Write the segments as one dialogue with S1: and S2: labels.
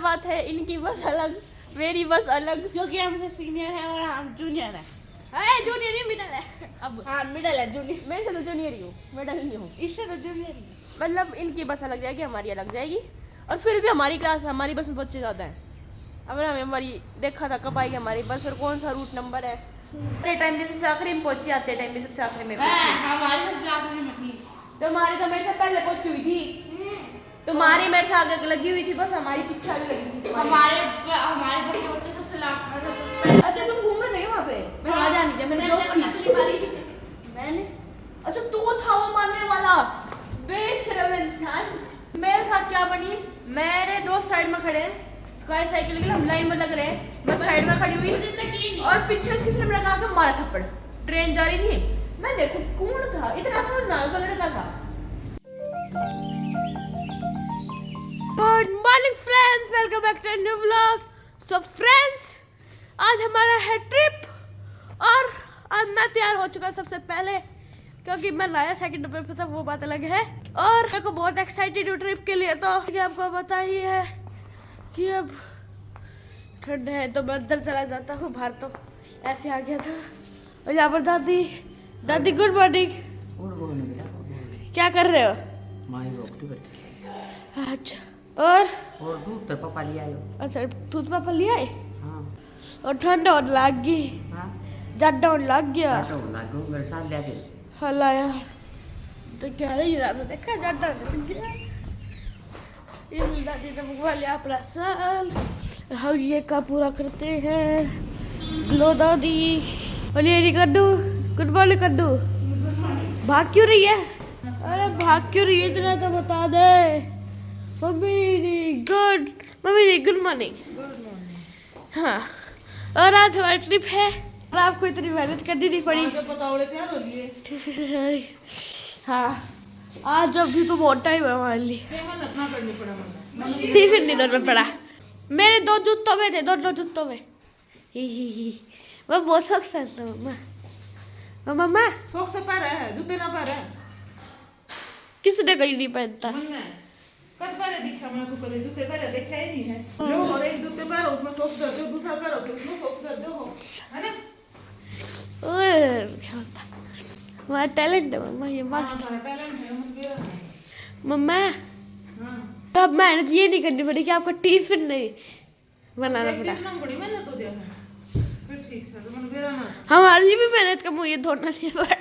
S1: बात है, इनकी बस अलग, मेरी बस अलग,
S2: क्योंकि हमसे सीनियर है और हम जूनियर है।
S1: जूनियर ही मिडल है। अब
S2: हाँ मिडल है, जूनियर।
S1: मैं से तो जूनियर ही हूँ, मिडल नहीं हूँ।
S2: इससे तो जूनियर ही।
S1: मतलब इनकी बस अलग जाएगी, हमारी अलग जाएगी। और फिर भी हमारी क्लास, हमारी बस में बच्चे ज़्यादा हैं। अब हमें हमारी देखा था कब आएगी हमारी बस और कौन सा रूट नंबर है। आते टाइम भी सबसे आखिरी में पहुंचे, आते टाइम भी सबसे आखिरी में पहुंचे।
S2: हमारी सबसे आखिरी में थी।
S1: तुम्हारी तो मेरे से पहले पहुंच हुई थी, तुम्हारी मेरे से आगे लगी हुई थी बस, हमारी पीछे आगे लगी थी।
S2: हमारे बस के बच्चे सबसे लास्ट।
S1: अच्छा तुम घूम रहे थे वहाँ पे? मैं वहाँ जा नहीं था, मैंने ब्लॉक की। मैंने अच्छा तू था वो मारने वाला बेशरम इंसान। मेरे साथ क्या बनी, मेरे दोस्त साइड में खड़े हैं, स्क्वायर साइकिल के लिए हम लाइन में लग रहे हैं, मैं साइड में खड़ी हुई और पीछे से किसी ने मेरे कहा मारा थप्पड़। ट्रेन जा रही थी, मैं देखूं कौन था, इतना समझ ना आया, लड़का था।
S2: Good morning friends, welcome back to new vlog. So friends, आज हमारा है ट्रिप और आज मैं तैयार हो चुका सबसे पहले, क्योंकि मैं लाया सेकंड नंबर पे था, वो बात अलग है। और मेरे को बहुत एक्साइटेड हूँ ट्रिप के लिए। तो आपको पता ही है कि अब ठंड है तो मैं अंदर चला जाता हूँ, बाहर तो ऐसे आ गया था। और यहाँ पर दादी गुड मॉर्निंग। क्या कर रहे हो? अच्छा, और
S3: दूध तो पापा ले आयो।
S2: अच्छा दूध पापा ले आए।
S3: हाँ
S2: और ठंड और लग गई,
S3: हाँ
S2: ज्यादा और लग गया।
S3: लागू मेरे साथ ले आके।
S2: हला यार तो क्या रही रहा था, देखा ज्यादा लग गया। ये दादी तो भगवान लिया अपना साल, हम ये का पूरा करते हैं। लो दादी, और ये कद्दू, गुड मॉर्निंग कद्दू। भाग क्यों रही है? अरे भाग क्यों रही है इतना तो बता दे। मम्मी जी गुड मॉर्निंग। हाँ, और आज हमारी ट्रिप है और आपको इतनी मेहनत करनी नहीं पड़ी। हाँ, आज अभी तो बहुत टाइम है हमारे लिए। टिफिन डिनर में पड़ा, मेरे 2 जूतों में थे, दोनों जूतों में। मैं बहुत सॉक्स पहनता हूँ मम्मा।
S1: सॉक्स से पैर है, जूते ना पैर है।
S2: किसने कहीं नहीं पहनता?
S1: कब पैर दिखा मैं तो कभी जूते पैर देखा ही नहीं है। लो और एक जूते पैर उसमें सॉक्स डाल दो, दूसरा पैर उसमें सॉक्स डाल दो, है ना?
S2: हमारा टैलेंट है मम्मा, ये मास्टर
S1: टैलेंट है
S2: मम्मा। अब मेहनत ये नहीं करनी पड़ी कि आपको टिफिन नहीं बनाना पड़ा। हमारी भी मेहनत का मुँह ये धोना नहीं पड़ा।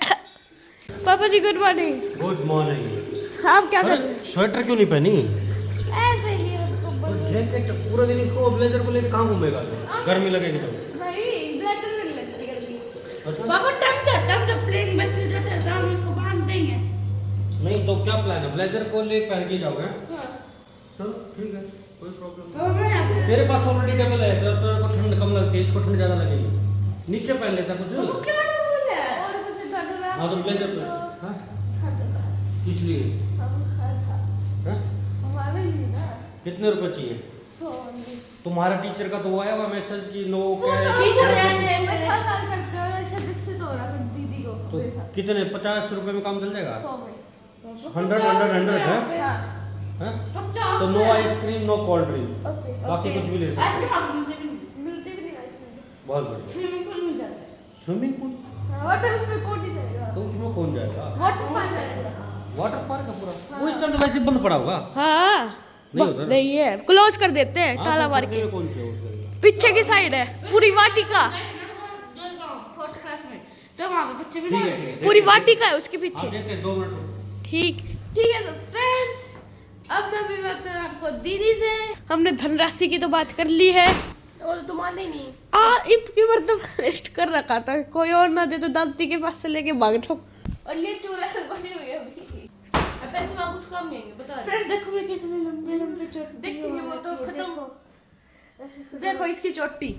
S2: पापा जी गुड मॉर्निंग।
S3: Good morning.
S2: आप क्या कर रहे हैं?
S3: स्वेटर क्यों नहीं पहनी?
S2: ऐसे ही
S3: जैकेट पूरा दिन इसको ब्लेजर को लेकर कहाँ घूमेगा? गर्मी लगेगी तो।
S2: पापा टप प्लेन में इसको बांध देंगे।
S3: नहीं तो क्या प्लान है? ब्लेजर को ले पहन के जाओगे? चलो ठीक है, कोई प्रॉब्लम नहीं। तेरे पास ऑलरेडी डबल है, तो तेरे को ठंड कम लगती है, इसको ठंड ज़्यादा लगेगी। नीचे पहन लेता कुछ। हाँ तो ब्लेजर पहन। हाँ इसलिए कितने रुपए चाहिए? तुम्हारा टीचर का तो वो आया हुआ मैसेज कि नो कैश। तो कितने 50 रुपए में काम चल जाएगा? 100 है? तो no ice cream no cold drink, बाकी कुछ भी ले सकते हो। बहुत बढ़िया। स्विमिंग पूल तो उसमें कौन जाएगा? वाटर पार्क है पूरा। वो इस टाइम तो वैसे बंद पड़ा होगा।
S2: हाँ नहीं है, क्लोज कर देते हैं ताला मार के।
S3: कौन से
S2: पीछे की साइड है पूरी वाटिका, पूरी वाटिका है उसके पीछे।
S3: 2 मिनट।
S2: ठीक है तो फ्रेंड्स, अब मैं भी बात करूं आपको दीदी से। हमने धनराशि की तो बात कर ली है,
S1: वो तो तुम्हारे नहीं।
S2: इनकी बार तो लिस्ट कर रखा था, कोई और ना दे तो दादी के पास से लेके भाग जाओ।
S1: और ये चूल्हा बनी हुई है अभी। अब पैसे वहाँ कुछ कम नहीं है, बता रहे।
S2: फ्रेंड्स देखो मैं कितने लंबे चोटी
S1: देखिए वो तो खत्म हो।
S2: देखो इसकी चोटी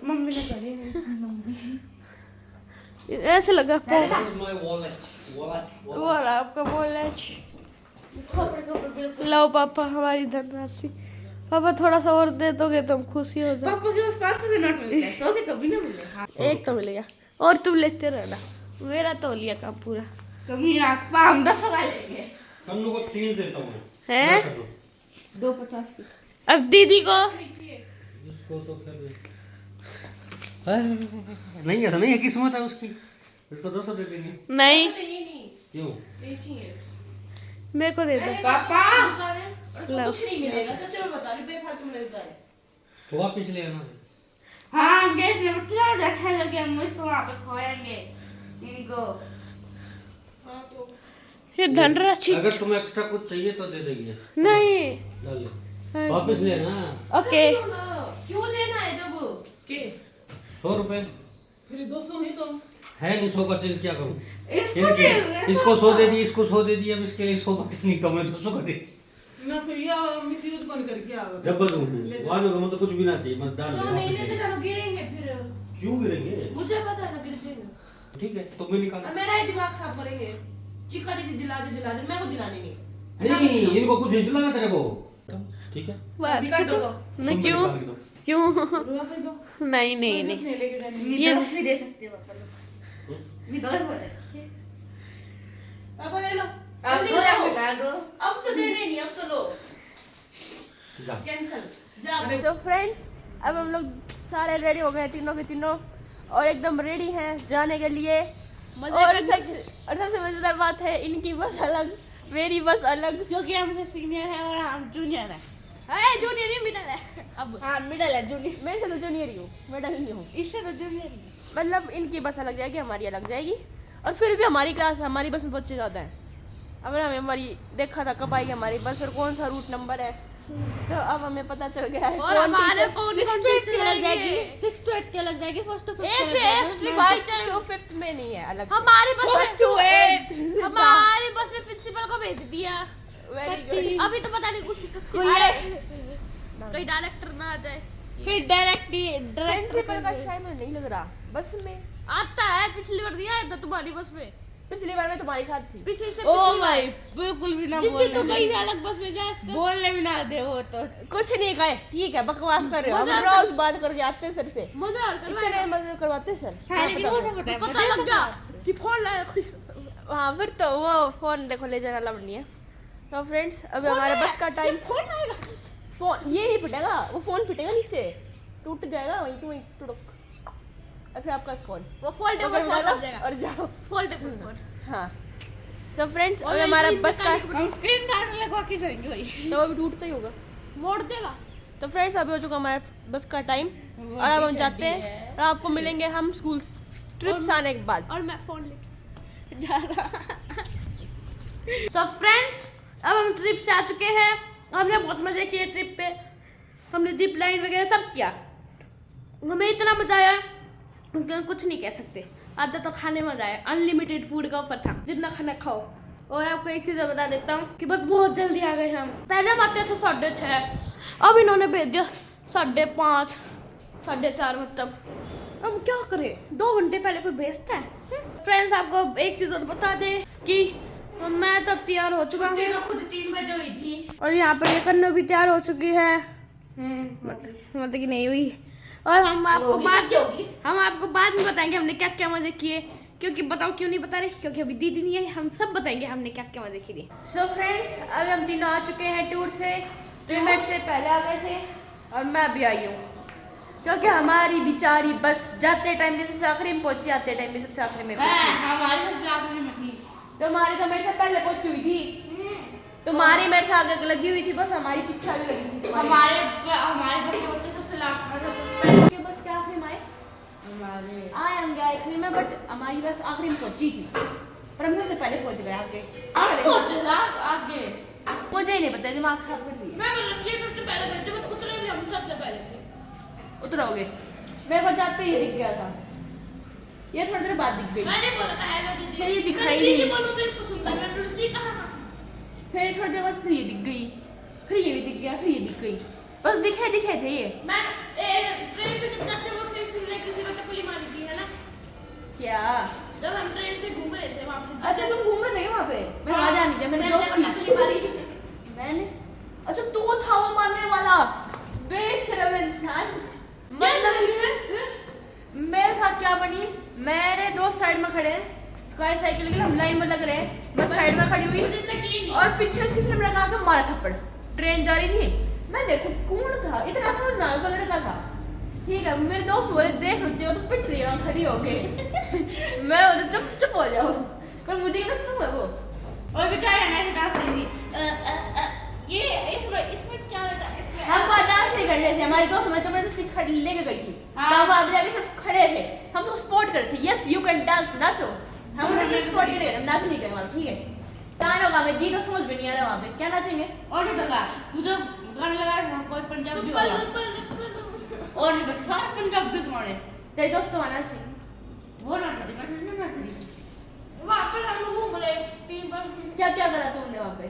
S2: मम्मी ने करी है। ऐसे लगा वो आपका वॉलेट। लो पापा हमारी धनराशि। पापा थोड़ा सा और दे दोगे तो हम खुशी हो जाए।
S1: पापा के पास 500 के नोट मिलते हैं, 100 के कभी ना मिले।
S2: एक तो मिलेगा और तुम लेते रहना, मेरा तो लिया काम पूरा।
S1: कभी रात हम 10 लगा लेंगे।
S3: हम लोग को 3 देता हूँ
S2: हैं
S1: 250 की।
S2: अब दीदी को
S3: इसको तो फिर नहीं है, तो नहीं है, किस्मत है उसकी, इसको 200 दे देंगे।
S2: नहीं
S3: क्यों?
S2: मेरे को दे दो
S1: पापा
S2: लो।
S1: कुछ नहीं मिलेगा, सच में बता रही, बेफालतू में मिलता है।
S3: तो वापिस ले आना।
S1: हाँ गैस ने बच्चा देखा लगे, हम इसको वहाँ पे खोएंगे इनको। हाँ तो
S2: ये धनराशि
S3: अगर तुम्हें एक्स्ट्रा कुछ चाहिए तो दे देगी।
S2: नहीं।
S3: चलो वापिस लेना।
S2: ओके
S1: क्यों देना है जब के
S3: 100 रुपए
S1: फिर 200 ही तो
S3: है नहीं, 100 का चेंज क्या करूँ?
S1: इसको
S3: इसको 100 दे दी, इसको 100 दे दी, अब इसके लिए 100 बचे नहीं तो मैं 200 का दे।
S1: मैं फिर या मिसयूज बन करके आ गया।
S3: जब वहाँ में मतलब कुछ भी ना चाहिए, मत डाल
S1: तो नहीं लेते चलो गिरेंगे फिर।
S3: क्यों गिरेंगे?
S1: मुझे पता है ना गिर जाएंगे।
S3: ठीक है तो मैं निकाल।
S1: और मेरा ही दिमाग खराब करेंगे। चिक्का दीदी दिला दे, मेरे को दिलाने नहीं।
S3: नहीं इनको कुछ नहीं दिलाना तेरे को, ठीक है?
S1: अभी कर दो
S2: नहीं क्यों क्यों नहीं नहीं नहीं
S1: ये भी दे सकते हो पापा लोग। निकाल बोले पापा ले लो, अब दो, अब तो देने नहीं, अब तो लो,
S3: जा।
S1: कैंसिल जा।
S2: तो फ्रेंड्स अब हम लोग सारे रेडी हो गए हैं, तीनों के तीनों, और एकदम रेडी हैं जाने के लिए। और सबसे मजेदार बात है, इनकी बस अलग, मेरी बस अलग,
S1: क्योंकि हमसे सीनियर है और हम जूनियर है।
S2: जूनियर नहीं मिडल है। अब
S1: हाँ मिडल है, जूनियर।
S2: मेरे से तो जूनियर ही हूँ, मिडल नहीं हूँ।
S1: इससे तो जूनियर ही।
S2: मतलब इनकी बस अलग जाएगी, हमारी अलग जाएगी, और फिर भी हमारी क्लास, हमारी बस में बच्चे ज़्यादा हैं। अब हमें हमारी देखा था कब आएगी हमारी बस और कौन सा रूट नंबर है, तो अब हमें पता चल गया है।
S1: और हमारे कौन
S2: 6 to 8 की अलग जाएगी,
S1: 6 to 8 के लग जाएगी, first to
S2: first to fifth में नहीं है अलग।
S1: हमारी बस में
S2: 1 to 8
S1: हमारी बस में प्रिंसिपल को भेज दिया।
S2: Very good.
S1: अभी तो पता नहीं कुछ कोई डायरेक्टर ना आ जाए।
S2: फिर डायरेक्टली प्रिंसिपल का शायद मुझे नहीं लग रहा बस में
S1: आता है, पिछली बार दिया है तो तुम्हारी बस में,
S2: पिछली बार में तुम्हारी साथ थी।
S1: पिछली से
S2: ओ
S1: पिछली
S2: भाई
S1: बार
S2: बिल्कुल भी ना
S1: जितनी तो गई है अलग बस में जा, इसका
S2: बोलने भी ना दे, वो तो कुछ नहीं कहे, ठीक है बकवास कर रहे हो, हम
S1: मजाक
S2: रोज बात करके आते हैं सर से,
S1: मजाक
S2: इतने
S1: करवाएगा।
S2: मजे करवाते हैं सर।
S1: पता लग गया कि फोन लाया कोई।
S2: हाँ फिर तो वो फोन देखो ले जाना अलाउड नहीं है। तो फ्रेंड्स अभी हमारे बस का टाइम,
S1: फोन आएगा,
S2: फोन ये नहीं फटेगा, वो फोन फटेगा नीचे, टूट जाएगा वहीं की वहीं टुड़क, और फिर आपका फोन
S1: वो फोल्डेबल फोन लग जाएगा
S2: और जाओ।
S1: Foldable phone.
S2: हाँ तो फ्रेंड्स अभी हमारा बस का,
S1: स्क्रीन गार्ड लगवा के जाएंगे भाई,
S2: तो अभी टूटता ही होगा,
S1: मोड़ देगा।
S2: तो फ्रेंड्स अभी हो चुका हमारा बस का टाइम, और अब हम जाते हैं और आपको मिलेंगे हम स्कूल ट्रिप से आने के बाद।
S1: और मैं फोन लेके जा रहा। सब फ्रेंड्स अब हम ट्रिप से आ चुके हैं, हमने बहुत मजे किए ट्रिप पे, हमने जिप लाइन वगैरह सब किया, हमें इतना मजा आया कि कुछ नहीं कह सकते। आधा तो खाने में मजा आया, अनलिमिटेड फूड का ऑफर था, जितना खाना खाओ। और आपको एक चीज़ बता देता हूँ कि बस बहुत जल्दी आ गए हम, पहले हम आते थे 6:30, अब इन्होंने भेज दिया 5:30 4:30, मतलब अब क्या करें, 2 घंटे पहले कोई भेजता है। फ्रेंड्स आपको एक चीज़ और बता दें कि मैं तो तैयार हो चुका हूँ, खुद 3 बजे हुई थी, और यहाँ पर ये कन्नू भी तैयार हो चुकी है, मतलब कि नहीं हुई। और हम आपको बाद में बताएंगे हमने क्या क्या मजे किए, क्योंकि बताओ क्यों नहीं बता रहे, क्योंकि अभी दीदी नहीं है, हम सब बताएंगे हमने क्या क्या मजे किए।
S2: सो फ्रेंड्स अभी हम तीनों आ चुके हैं टूर से, 3 मिनट से पहले आ गए थे, और मैं भी आई हूँ क्योंकि हमारी बेचारी बस जाते टाइम भी सबसे आखिरी में पहुंची, आते टाइम भी सबसे आखिरी में पहुंची।
S1: हमारी सबसे आखिरी में थी,
S2: तुम्हारी तो मेरे से पहले पहुंची हुई थी, तुम्हारी मेरे से आगे लगी हुई थी बस, हमारी पीछे आगे लगी थी।
S1: हमारे बस के बच्चे सबसे
S2: के बस क्या आखिरी में आए होंगे आखिरी में, बट हमारी बस आखिरी में पहुंची थी, पर हम सबसे पहले पहुंच गए आगे।
S1: आगे
S2: मुझे ही नहीं पता, दिमाग खराब कर दिया।
S1: मैं ये सबसे पहले गए थे, बट उतरे भी हम सबसे पहले थे।
S2: उतरोगे, मेरे को जाते ही दिख गया था, ये थोड़ी देर बाद दिख गई,
S1: मैंने बोला था हेलो दीदी,
S2: फिर ये दिखाई
S1: दीदी
S2: नहीं,
S1: बोलूं तो इसको सुनता मैं तुझे कहा,
S2: फिर थोड़ी देर बाद फिर ये दिख गई, फिर ये भी दिख गया, फिर ये दिख गई, बस दिखे थे ये।
S1: मैं ट्रेन से निकलते वक्त किसी को टपली मारी थी, है ना?
S2: क्या?
S1: जब हम ट्रेन से घूम रहे थे वहां पे।
S2: अच्छा तुम घूम रहे थे वहाँ पे? मैं वहाँ जा नहीं, मैंने ब्लॉक की।
S1: टपली मारी थी
S2: मैंने, अच्छा तू था वो मारने वाला बेशरम इंसान। मतलब मेरे साथ क्या बनी, मेरे दोस्त साइड में खड़े हैं, स्क्वायर साइकिल के लिए हम लाइन में लग रहे हैं, मैं साइड में खड़ी हुई, और पीछे से किसी ने मेरे कहा कि मारा थप्पड़, ट्रेन जा रही थी,
S1: मैं देखो कौन था, इतना समझ में आ गया लड़का था। ठीक है, मेरे दोस्त बोले देख रुचि वो तो पिट रही है खड़ी होके। मैं बोले चुप चुप हो जाओ, पर मुझे लगा तुम है वो।
S2: और बेचारा ना ऐसे डांस रही थी। ये इसमें क्या रहता है?
S1: हम वहाँ डांस नहीं कर रहे थे, हमारे दोस्त हमें जबरदस्ती खड़ी लेके गई थी।
S2: हाँ।
S1: तब आप जाके सिर्फ खड़े थे, हम तो सपोर्ट कर रहे थे, यस यू कैन डांस, नाचो। हम उन्हें सिर्फ सपोर्ट कर रहे थे, हम नाच नहीं गए वहाँ, ठीक है। गाना होगा, हमें जी तो समझ भी नहीं आ रहा वहाँ पे क्या नाचेंगे।
S2: और नहीं लगा तू जो गाना लगा रहा कोई पंजाबी वाला और नहीं बस सारे पंजाबी गाने
S1: तेरे दोस्त तो आना चाहिए।
S2: वो ना चली मैं ना चली वहाँ पर हम घूम रहे 3 बार।
S1: क्या क्या करा तुमने वहाँ पे?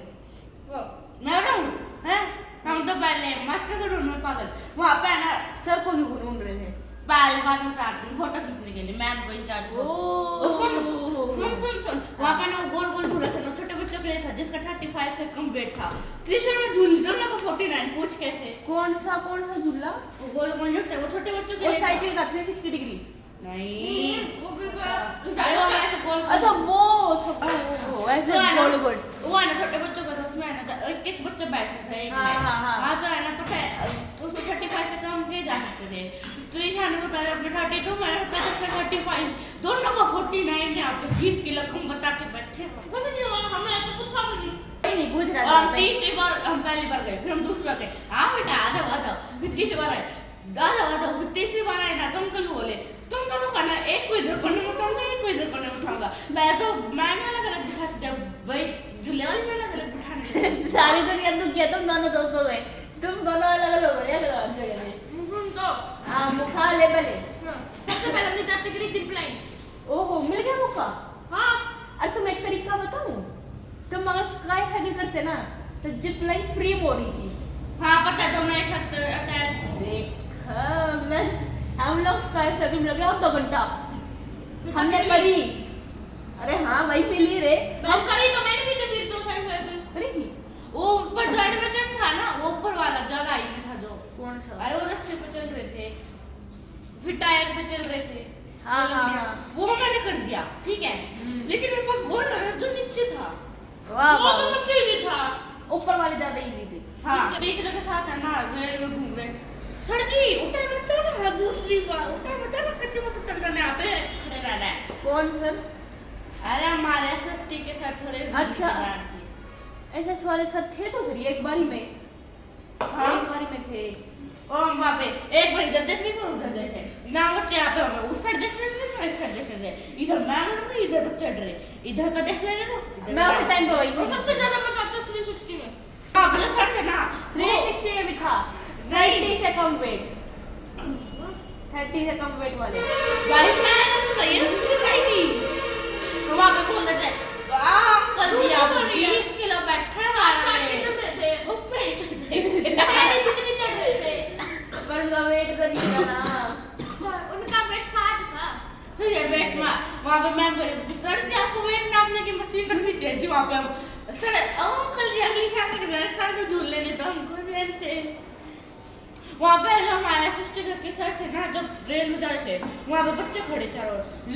S2: मैं बताऊँ हैं हम तो पहले मास्टर को ढूंढने पागल वहाँ पे ना
S1: सर को क्यों ढूंढ रहे थे?
S2: पहले बार में उतारती हूँ फोटो खींचने के लिए मैम को इंचार्ज को। सुन वहाँ पे ना वो गोल गोल झूला था, छोटे बच्चों के लिए था जिसका 35 से कम वेट था। त्रिशूल में झूल दोनों को 49 पूछ कैसे?
S1: कौन सा झूला?
S2: वो गोल गोल जो थे वो छोटे बच्चों के
S1: वो
S2: लिए
S1: साइकिल का 360 डिग्री?
S2: नहीं वो भी ऐसे गोल
S1: अच्छा वो ऐसे गोल गोल
S2: वो है ना छोटे बच्चों का उसमें है ना एक बच्चा बैठा था एक हाँ तो है ना पता है उसमें 35 से कम के जा सकते थे। त्रिशा ने बताया अपने 32 मैंने बताया अपने 35 दोनों को 49 है। आप 20 किलो कम बता के बैठे कुछ नहीं हुआ हमें तो कुछ था
S1: नहीं पूछ रहा
S2: था। तीसरी बार हम पहली बार गए फिर हम दूसरी बार गए हाँ बेटा आ जाओ फिर तीसरी बार आए आ जाओ फिर तीसरी बार आए ना तो अंकल बोले तुम दोनों करना एक को इधर करने में उठाऊंगा एक को इधर करने में उठाऊंगा। मैंने अलग अलग दिखाती जब भाई जो लेवल में अलग अलग बिठाने
S1: सारी दुनिया तो किया तुम दोनों दोस्तों से, तुम दोनों अलग अलग हो गए हर जगह में।
S2: तो
S1: हाँ मुखा ले पहले
S2: सबसे पहले अपनी जाते करी जिप लाइन।
S1: ओहो मिल गया मौका।
S2: हाँ
S1: अरे तुम एक तरीका बताऊं, तुम अगर स्काई साइकिल करते ना तो जिप लाइन फ्री में हो रही थी।
S2: हाँ पता है तो मैं एक साथ अटैच
S1: देखा मैं हम लोग स्काई साइकिल में लगे और 2 घंटा हमने करी। अरे हाँ भाई मिली रे
S2: हम करी तो मैंने भी तो फिर तो साइकिल
S1: करी थी।
S2: वो ऊपर गाड़ी में चढ़ था ना वो ऊपर वाला ज्यादा आई था जो
S1: कौन सा?
S2: अरे वो रस्ते पे चल रहे थे फिर टायर पे चल रहे थे।
S1: हाँ
S2: वो मैंने कर दिया ठीक है लेकिन मेरे पास गोल लगा जो नीचे था
S1: वाह
S2: वो तो सबसे इजी था।
S1: ऊपर वाले ज्यादा इजी थे।
S2: हाँ टीचर के साथ है ना रेल में घूम रहे सर जी उतर मत तो ना दूसरी बार उतर मत ना कच्चे मत उतर जाने यहाँ पे खड़े रहना है।
S1: कौन सर?
S2: अरे हमारे एसएसटी के सर थोड़े
S1: अच्छा ऐसे वाले सर थे तो सर एक बारी में
S2: हाँ
S1: एक बारी में थे।
S2: और वहाँ पे एक बार इधर देखने को उधर देखे ना बच्चे यहाँ पे हमें उस साइड देख रहे थे इस साइड देख रहे थे इधर मैं उड़ रही इधर बच्चे उड़ रहे इधर का देख लेंगे ना
S1: मैं उस टाइम पे वही थी।
S2: सबसे ज्यादा मजा आता 360 में। हाँ मतलब सर थे ना
S1: 360 में भी था 30 से कम वेट 30 से कम वेट वाले
S2: भाई मैं तो सही है मुझे सही नहीं हम वहाँ पे बोल देते अंकल जी आप 20 किलो बैठे हैं चढ़ रहे थे ऊपर मैंने जितने चढ़ रहे थे
S1: पर उनका वेट तो नहीं था ना
S2: उनका वेट 60 था। सही है वेट वहाँ पे मैम बोले सर जी आपको वेट नापने की मशीन रखनी चाहिए थी वहाँ पे हम सर अंकल जी अगली साल तक सर जो झूल लेने तो हमको ट्रेन से वहाँ पे हमारे असिस्टेंट के सर थे ना जब ट्रेन में जा रहे थे वहाँ पे बच्चे खड़े थे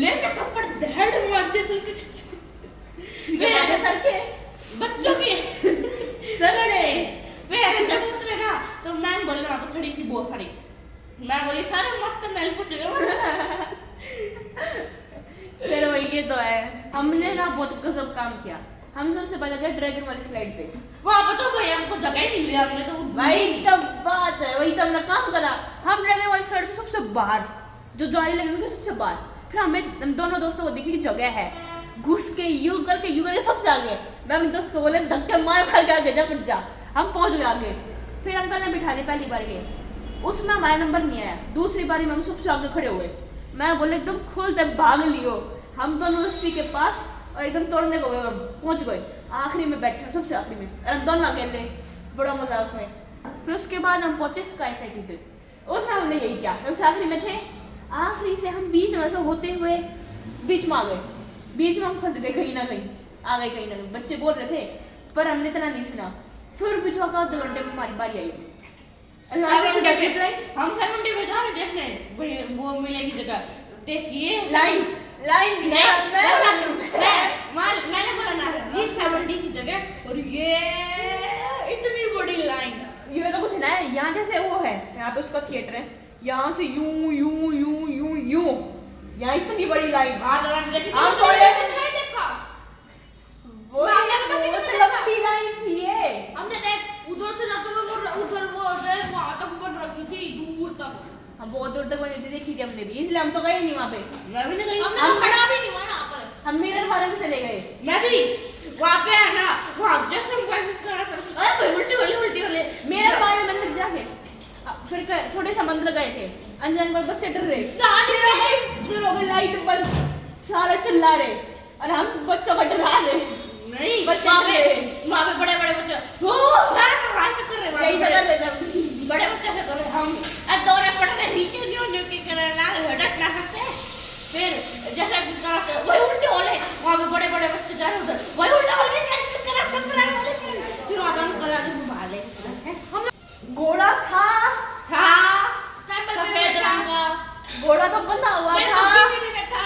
S2: लेकर थप्पड़ धड़ मारते चलते
S1: सर के
S2: बच्चों के
S1: सर ने
S2: फिर जब उतरे ना तो मैम बोले वहाँ पे खड़ी थी बहुत सारी मैं बोली सारे मत नहीं पूछेगा
S1: चलो वही ये तो है। हमने ना बहुत गजब काम किया। हम सबसे पहले गए ड्रैगन वाली स्लाइड पे
S2: वहाँ पे तो भाई हमको जगह ही नहीं मिली हमने तो
S1: भाई तब बात है वही तो हमने काम करा। हम ड्रैगन वाली स्लाइड पे सबसे बाहर जो जाली लगी हुई सबसे बाहर फिर हम दोनों दोस्तों को देखी कि जगह है घुस के यूं करके सबसे आगे। मैं अपने दोस्त को बोले धक्के मार मार के आगे जा हम पहुंच गए आगे। फिर अंकल ने बिठा दिया पहली बार के उसमें हमारा नंबर नहीं आया। दूसरी बारी में हम सबसे आगे खड़े हुए। मैं बोले एकदम खोलते भाग लियो। हम दोनों रस्सी के पास और एकदम तोड़ने को गए हम पहुंच गए आखिरी में बैठे सबसे आखिरी में और हम दोनों अकेले बड़ा मजा उसमें। फिर उसके बाद हम पहुंचे स्काई साइकिल पे उसमें हमने यही किया सबसे आखिरी में थे। आखिरी से हम बीच में से होते हुए बीच में आ गए। बीच में हम फंस गए कहीं ना कहीं आ गए कहीं ना कहीं बच्चे बोल रहे थे पर हमने इतना नहीं सुना। फिर बीच का 2 घंटे में हमारी बारी आई।
S2: हम 70 में जा रहे देखने वो मिलेगी जगह देखिए
S1: लाइन
S2: मैंने बोला ना ये 70 की जगह और ये इतनी बड़ी लाइन
S1: ये तो कुछ ना है, यहाँ जैसे वो है, यहाँ पे उसका थिएटर है, यहाँ से यूं यूं यूं यूं यूं, यहाँ इतनी बड़ी लाइन।
S2: देखा
S1: वो लंबी लाइन थी ये।
S2: हमने देख उधर से जाते हुए वो उधर वो रेल वहां तक बन रखी थी दूर तक।
S1: हम बहुत दूर तक बनी थी, देखी थी हमने भी, इसलिए हम तो गए नहीं वहाँ पे।
S2: मैं भी नहीं गई, हमने तो खड़ा भी नहीं हुआ ना पर।
S1: हम मिरर वाले में चले गए।
S2: मैं भी वहाँ पे है ना, वहाँ जस्ट हम कोशिश कर रहे थे, अरे कोई उल्टी वाले
S1: मिरर वाले मंदिर जाके फिर थोड़े समंदर गए थे, अनजान में बच्चे डर रहे, फिर हो गई लाइट बंद, सारा चिल्ला रहे और हम बच्चों को डरा रहे।
S2: नहीं
S1: बच्चे
S2: वहाँ पे बड़े बड़े बच्चे कर रहे,
S1: यही जगह ले जब
S2: बड़े बच्चे से कर रहे हम, दौरे पड़ रहे नीचे क्यों के कर रहे लाल हटक ना सकते। फिर जैसे कराते वही उल्टे वाले, वहाँ पे बड़े बड़े बच्चे जा रहे उधर, वही उल्टे वाले कराते फिर वहाँ पे हम कला के भाले हम
S1: घोड़ा था
S2: सफेद रंग का
S1: घोड़ा तो बंधा हुआ था,
S2: बैठा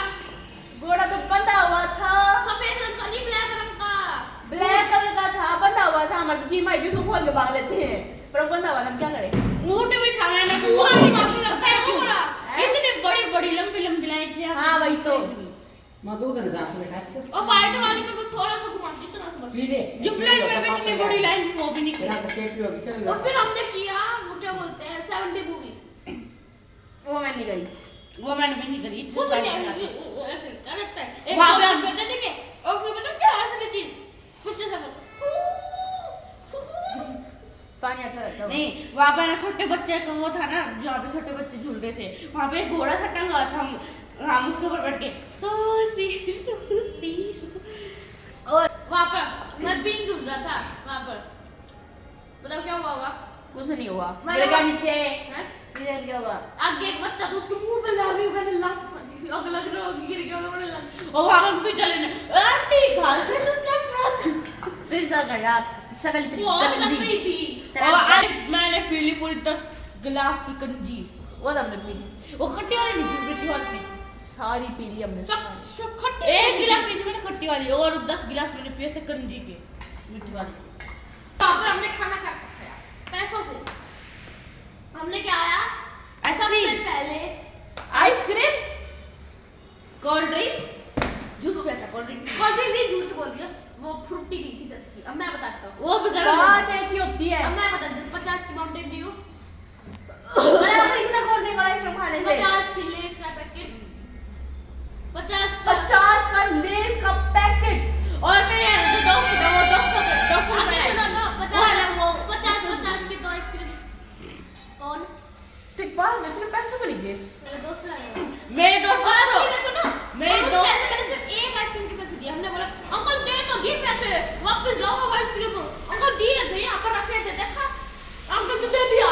S1: घोड़ा तो बंधा हुआ था,
S2: सफेद रंग का नहीं ब्लैक रंग का,
S1: ब्लैक कलर का था, बंधा हुआ था। हमारे तो जी माई जिसको खोल के भाग लेते हैं, पर वो बंधा हुआ था, हम क्या करें।
S2: ऊँट भी था मैंने तो वहाँ भी काफी लगता है क्यों इतनी बड़ी बड़ी लंबी लंबी लाइन थी।
S1: हाँ वही तो
S4: मैं तो उधर जा बैठा अच्छा
S2: और वाइट वाली में बस थोड़ा सा घुमा इतना सा बस,
S4: फिर
S2: जो प्लेन में भी इतनी बड़ी लाइन थी वो भी नहीं
S4: तेरा
S2: की।
S4: तो टेप होगी चल
S2: और फिर हमने किया वो क्या बोलते हैं 70 मूवी,
S1: वो मैं नहीं गई,
S2: वो मैंने भी नहीं करी वो तो क्या ऐसे क्या लगता है एक
S1: वहाँ पे
S2: बार पे देंगे और फिर मतलब क्या असली चीज कुछ ऐसा
S1: पानी आता रहता है।
S2: नहीं वहाँ पे ना छोटे बच्चे का वो था ना जहाँ पे छोटे बच्चे झूल रहे थे, वहाँ पे एक घोड़ा सा टंगा था, हम उसके ऊपर बैठ के सोसी और वहाँ पर मैं भी झूल रहा था वहाँ पर, बताओ क्या हुआ होगा।
S1: कुछ नहीं हुआ,
S2: मैंने
S1: गिर गया नीचे,
S2: हैं?
S1: गिर गया होगा।
S2: आगे एक बच्चा था उसके मुंह पे लग गई, मैंने लात मारी थी, आग लग रहा होगी गिर गया मैंने लात, और वहाँ पे चले ने आंटी घाल के तो क्या फ्रॉक
S1: पिज्जा का रात शक्ल इतनी
S2: बहुत
S1: गंदी
S2: गंदी थी।
S1: तेरा
S2: और आज मैंने पीली पूरी 10 गिलास की कंजी,
S1: वो तो हमने पी ली,
S2: वो खट्टी वाली नहीं पी, मीठी वाली पी थी।
S1: सारी पी ली हमने।
S2: खट्टी एक गिलास पी थी मैंने खट्टी वाली और 10 गिलास मैंने पिए से कंजी के मीठी वाली। वहाँ पर हमने खाना खाया पैसों से, हमने क्या आया सबसे पहले
S1: आइसक्रीम,
S2: कोल्ड ड्रिंक, जूस पिया था, कोल्ड ड्रिंक नहीं जूस बोल दिया, वो फ्रूटी पी थी 10 की। अब मैं बताता हूँ वो भी गरम
S1: बात है की होती है।
S2: अब मैं बताता हूँ 50 की माउंटेन ड्यू,
S1: अरे आप इतना कौन नहीं वाला आइसक्रीम खाने से।
S2: 50 की लेस का पैकेट, 50 का
S1: 50 का लेस का पैकेट
S2: और मैं जो दोस्त था वो दोस्त आगे चलो ना 50 की दो आइसक्रीम कौन
S1: ठीक बात में फिर पैसे खरीदे।
S2: मेरे दोस्त लाए, मेरे दोस्त सुनो मेरे दोस्त मैंने सिर्फ एक आइसक्रीम के पैसे दिए, हमने बोला अंकल दे तो दिए पैसे वापस लाओ आइसक्रीम, अंकल दिए थे यहाँ पर रखे थे देखा अंकल तो दे दिया।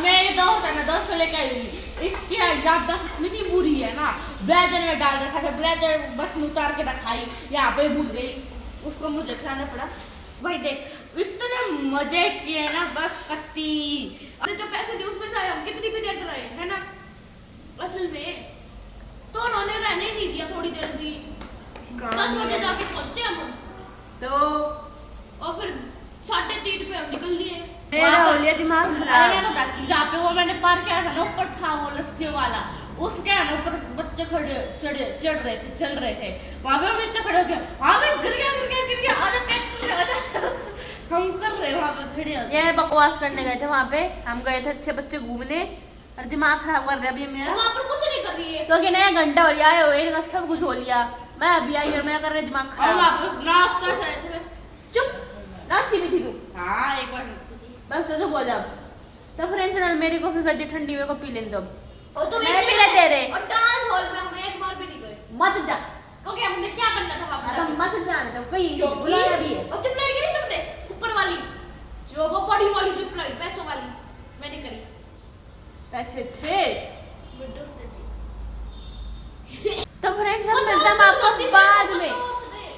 S2: मेरे दोस्त है ना दोस्त को लेकर आई, इसकी याददाश्त इतनी बुरी है ना, ब्लेजर में डाल रखा था, ब्लेजर बस में उतार के रखाई यहाँ पे भूल गई, उसको मुझे खाना पड़ा। भाई देख इतने मजे किए ना बस कत्ती, हमने जो पैसे दिए उसमें से हम कितनी भी देर रहे है ना, असल में तो उन्होंने रहने ही नहीं दिया थोड़ी देर भी, 10 बजे जाके पहुंचे हम
S1: तो
S2: और फिर 3:30 पे हम निकल लिए।
S1: मेरा हो लिया दिमाग
S2: अरे
S1: खराब।
S2: मैं बताती हूँ जहाँ पे वो मैंने पार किया था ना ऊपर था वो लस्सी वाला, उसके है ना ऊपर बच्चे चढ़ रहे थे चल रहे थे, वहाँ पे हम नीचे खड़े हो गए, वहाँ पे गिर गया आ जा हम कर रहे वहाँ पे खड़े हो।
S1: ये बकवास करने गए थे वहाँ पे, हम गए थे अच्छे बच्चे घूमने और दिमाग खराब कर रहे अभी मेरा,
S2: वहाँ पर कुछ नहीं कर रही है
S1: क्योंकि नया घंटा हो लिया आए हुए इनका सब कुछ हो लिया, मैं अभी आई और मैं कर रहे दिमाग
S2: और वहाँ
S1: खराब।
S2: पे नाक कर रहे थे बस।
S1: चुप नाची भी थी तू,
S2: हाँ एक बार
S1: बस तो बोल जा। तो फ्रेंड्स ने मेरी कॉफी कर दी ठंडी, मेरे को पी लेने दो।
S2: और तुम
S1: मैं भी ले दे रहे।
S2: और डांस हॉल में हम एक बार भी नहीं गए
S1: मत जा,
S2: क्योंकि हमने क्या करना था वहाँ
S1: तो
S2: पर,
S1: मत जाने तो कहीं बुलाया भी है।
S2: और चुप नहीं करी तुमने ऊपर वाली जो वो बड़ी वाली चुप नहीं पैसों वाली मैंने करी,
S1: पैसे थे।
S2: मेरे दोस्त ने
S1: तो फ्रेंड्स हम मिलते हैं आपको बाद में,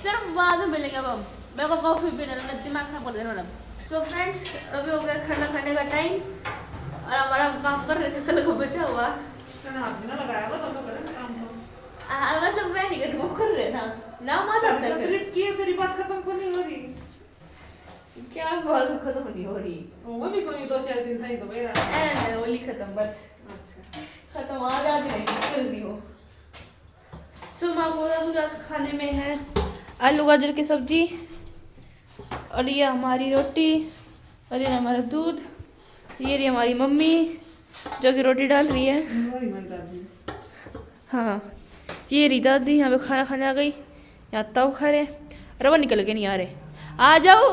S1: सिर्फ बाद में मिलेंगे। अब हम मेरे को कॉफी पीने का दिमाग खराब कर देना। सो फ्रेंड्स अभी हो गया खाना खाने का टाइम और हमारा काम कर रहे थे कल का बचा हुआ। मतलब मैं नहीं कर, वो कर रहे ना ना मत आता है फिर।
S4: तेरी बात खत्म क्यों नहीं हो रही?
S1: क्या बात खत्म नहीं हो रही।
S4: वो भी कोई 2-4 दिन था ही तो मेरा।
S1: होली खत्म बस।
S4: अच्छा
S1: खत्म आज नहीं जल्दी हो। सो माँ को आज खाने में है आलू गाजर की सब्जी और ये हमारी रोटी और ये हमारा दूध। ये रही हमारी मम्मी जो कि रोटी डाल रही है।
S4: वही मन दादी।
S1: हाँ ये रही दादी यहाँ पे खाना खाने आ गई। यहाँ तब खा रहे रवा निकल के नहीं आ रहे। आ जाओ।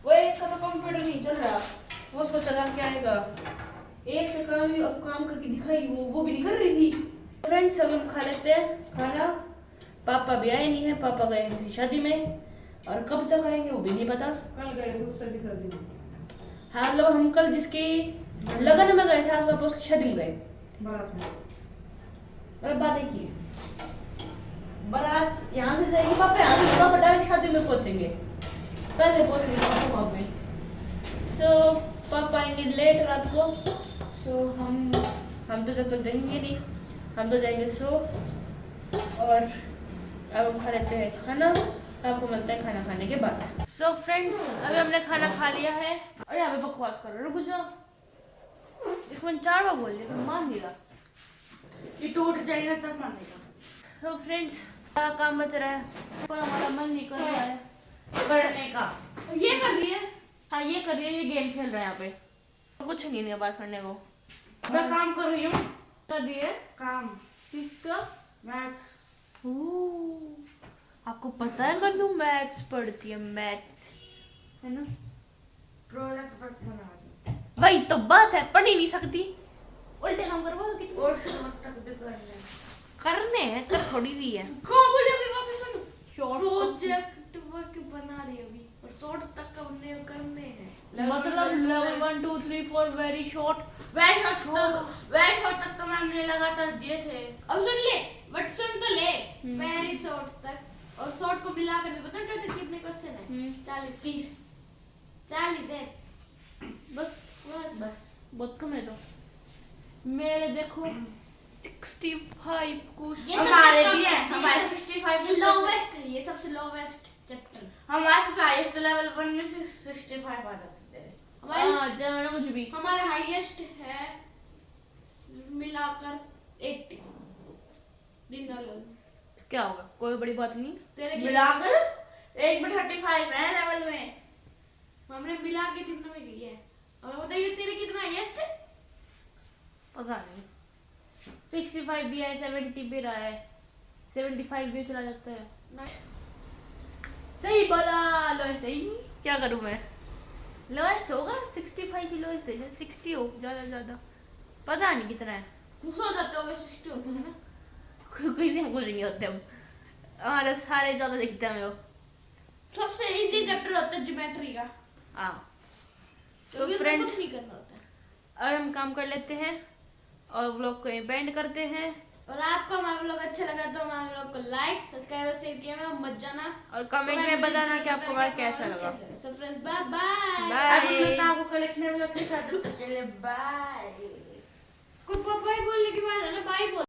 S1: वो एक का तो कंप्यूटर नहीं चल रहा वो उसको चला के आएगा। एक से काम भी अब काम करके दिखाई वो भी नहीं कर रही थी। फ्रेंड्स अब हम खा लेते हैं खाना। पापा भी आए नहीं है पापा गए हैं किसी शादी में और कब तक आएंगे वो भी नहीं पता।
S4: कल गए थे उससे भी कर दी।
S1: हाँ मतलब हम कल जिसकी लगन में गए थे आज पापा उसकी शादी में गए
S4: बारात में।
S1: मतलब बात एक ही है। बारात यहाँ से जाएगी पापा यहाँ से पापा डायरेक्ट शादी में पहुंचेंगे। पहले पहुंचेंगे पापा वहाँ पे। सो पापा आएंगे लेट रात को। सो हम तो जब तक जाएंगे नहीं हम तो जाएंगे सो। और अब हम खा लेते हैं खाना। आपको मिलता है खाना खाने के बाद। सो फ्रेंड्स अभी हमने खाना खा लिया है और यहाँ पे बकवास कर रहे रुक जाओ। इसको मैंने 4 बार बोल लिया फिर मान नहीं रहा।
S2: ये टूट जाएगा तब मानेगा।
S1: तो फ्रेंड्स काम बच रहा है पर हमारा मन नहीं कर रहा है
S2: करने का।
S1: ये कर रही है। हाँ ये कर रही है ये गेम खेल रहा है यहाँ पे कुछ नहीं है बात करने को।
S2: मैं काम कर रही हूँ।
S1: कर रही है
S2: काम
S1: किसका।
S2: मैथ्स।
S1: आपको पता है कन्नू मैथ्स पढ़ती है मैथ्स है ना।
S2: प्रोजेक्ट वर्क बना रही
S1: वही तो बात है पढ़ ही नहीं सकती उल्टे काम करवा
S2: और शॉर्ट तक भी
S1: करने हैं कर थोड़ी रही है।
S2: कौन बोलेगी वापस सुनो।
S1: शॉर्ट
S2: प्रोजेक्ट वर्क बना रही है अभी और शॉर्ट तक करने हैं।
S1: मतलब लेवल 1 2 3 4 वेरी शॉर्ट।
S2: वह शॉर्ट तक तो मैंने लगातार दिए थे। अब सुन ले बट सुन तो ले वेरी शॉर्ट तक और शॉर्ट को मिलाकर भी बता टोटल कितने क्वेश्चन है। 40 है
S1: बस बहुत कम है तो मेरे देखो 65 कुछ
S2: ये हमारे भी है हमारे 65
S5: ये लोवेस्ट है ये सबसे लोवेस्ट चैप्टर
S2: हमारे हाईएस्ट लेवल 1 में से 65 आ जाते थे।
S1: हाँ जाना मुझ भी
S5: हमारा हाईएस्ट है मिलाकर 80 डिनर
S1: क्या होगा कोई बड़ी बात नहीं।
S5: तेरे
S2: मिलाकर एक में 35 है लेवल में।
S5: हमने मिला के कितना में की है और बताइए तेरे कितना हाईएस्ट है।
S1: पता नहीं 65 भी है 70 भी रहा है 75 भी चला जाता है। सही बोला लोएस्ट है क्या करूं मैं। लोएस्ट होगा 65 ही लोएस्ट है 60 हो ज्यादा पता नहीं कितना है।
S5: खुश हो जाते होगे 60 होते हैं ना।
S1: किसी हम खुश नहीं होते हम हमारे सारे ज्यादा दिखते हैं वो।
S5: सबसे इजी चैप्टर होता है ज्योमेट्री का
S1: हाँ तो
S5: क्योंकि उसमें
S1: फ्रेंड्स
S5: कुछ नहीं करना होता है।
S1: अब हम काम कर लेते हैं और व्लॉग को बेंड करते हैं।
S5: और आपको हमारा व्लॉग अच्छा लगा तो हमारे व्लॉग को लाइक सब्सक्राइब और शेयर किया मत जाना
S1: और कमेंट में बताना कि आपको हमारा कैसा लगा।
S5: So friends bye bye
S1: bye.
S2: अब मैं आपको कलेक्ट में व्लॉग के साथ तब तक के लिए बाय।
S5: कोई बाय बोलने के बाद है ना बाय बोल